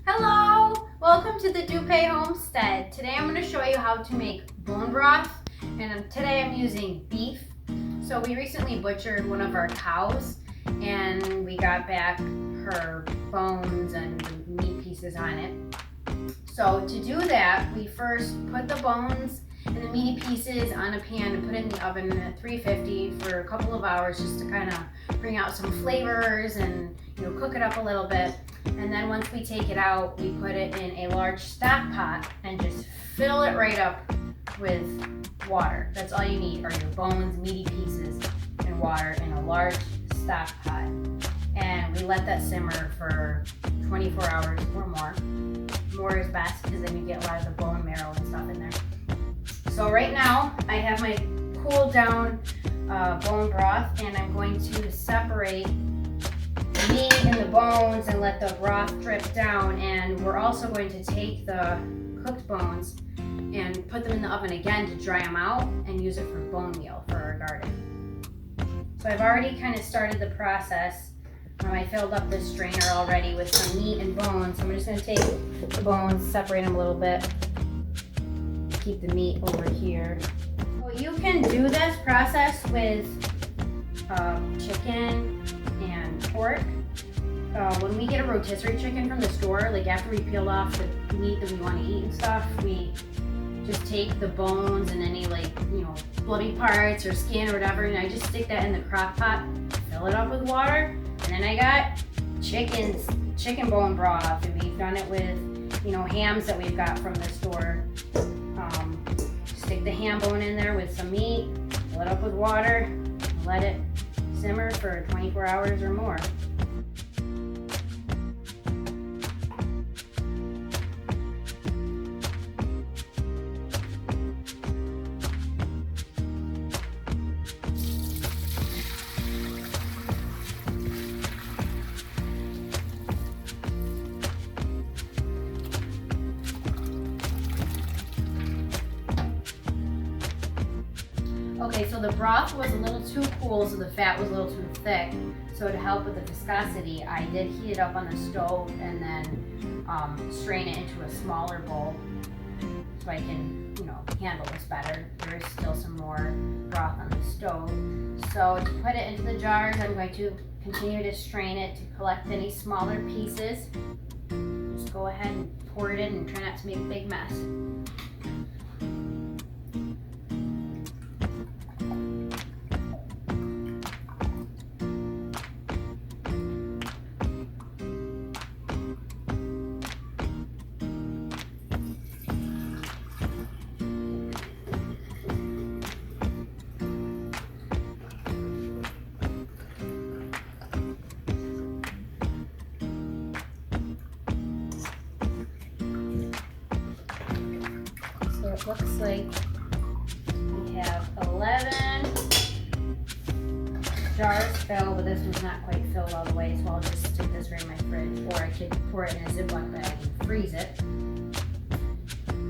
Hello! Welcome to the Dupe Homestead. Today I'm going to show you how to make bone broth, and today I'm using beef. So we recently butchered one of our cows and we got back her bones and the meat pieces on it. So to do that, we first put the bones and the meaty pieces on a pan and put it in the oven at 350 for a couple of hours just to kind of bring out some flavors and cook it up a little bit. And then once we take it out, we put it in a large stock pot and just fill it right up with water. That's all you need are your bones, meaty pieces, and water in a large stock pot. And we let that simmer for 24 hours or more. More is best because then you get a lot of the bone marrow and stuff in there. So right now I have my cooled down bone broth, and I'm going to separate the meat and the bones and let the broth drip down. And we're also going to take the cooked bones and put them in the oven again to dry them out and use it for bone meal for our garden. So I've already kind of started the process. I filled up this strainer already with some meat and bones. So I'm just going to take the bones, separate them a little bit, keep the meat over here. So you can do this process with chicken and pork. When we get a rotisserie chicken from the store, like after we peel off the meat that we want to eat and stuff, we just take the bones and any bloody parts or skin or whatever, and I just stick that in the crock pot, fill it up with water, and then I got chicken bone broth, and we've done it with hams that we've got from the store. Stick the ham bone in there with some meat, fill it up with water, and let it simmer for 24 hours or more. Okay, so the broth was a little too cool, so the fat was a little too thick. So to help with the viscosity, I did heat it up on the stove and then strain it into a smaller bowl so I can, handle this better. There is still some more broth on the stove. So to put it into the jars, I'm going to continue to strain it to collect any smaller pieces. Just go ahead and pour it in and try not to make a big mess. It looks like we have 11 jars filled, but this one's not quite filled all the way, so I'll just stick this right in my fridge, or I could pour it in a Ziploc bag and freeze it.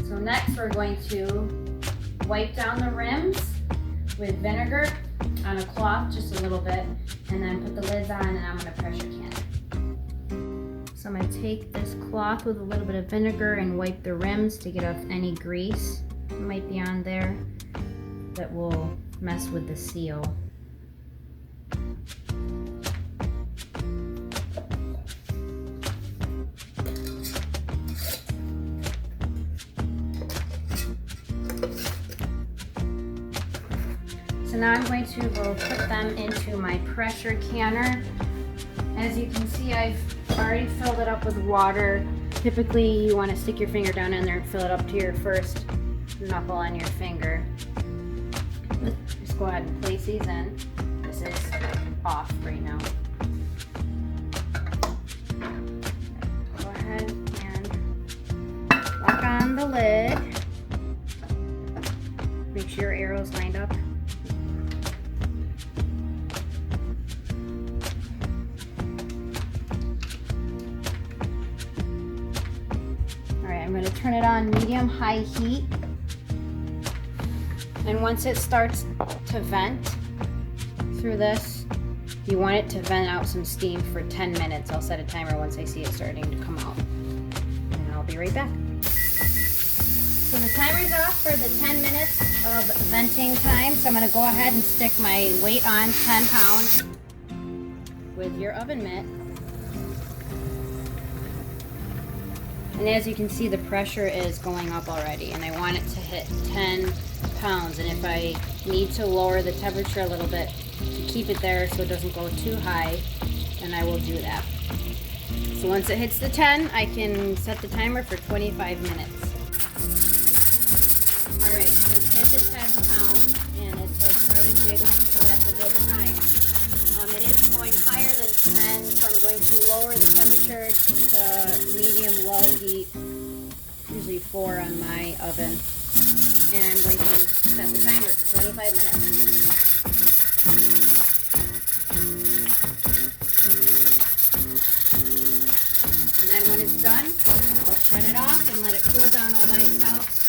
So next we're going to wipe down the rims with vinegar on a cloth, just a little bit, and then put the lids on, and I'm going to pressure can it. So I'm going to take this cloth with a little bit of vinegar and wipe the rims to get off any grease that might be on there that will mess with the seal. So now I'm going to go put them into my pressure canner. As you can see, I've already filled it up with water. Typically you want to stick your finger down in there and fill it up to your first knuckle on your finger. Just go ahead and place these in. This is off right now. Go ahead and lock on the lid. Make sure your arrow's lined up. I'm going to turn it on medium-high heat, and once it starts to vent through this, You want it to vent out some steam for 10 minutes. I'll set a timer once I see it starting to come out. be right back. So the timer's off for the 10 minutes of venting time. So I'm gonna go ahead and stick my weight on, 10 pounds, with your oven mitt. And as you can see, the pressure is going up already, and I want it to hit 10 pounds. And if I need to lower the temperature a little bit to keep it there so it doesn't go too high, then I will do that. So once it hits the 10, I can set the timer for 25 minutes. Alright, so it's hit the 10 pounds, and it has started jiggling, so that's a good sign. It is going higher than 10, so I'm going to lower the temperature to medium-low heat, usually 4 on my oven. And I'm going to set the timer for 25 minutes. And then when it's done, I'll shut it off and let it cool down all by itself.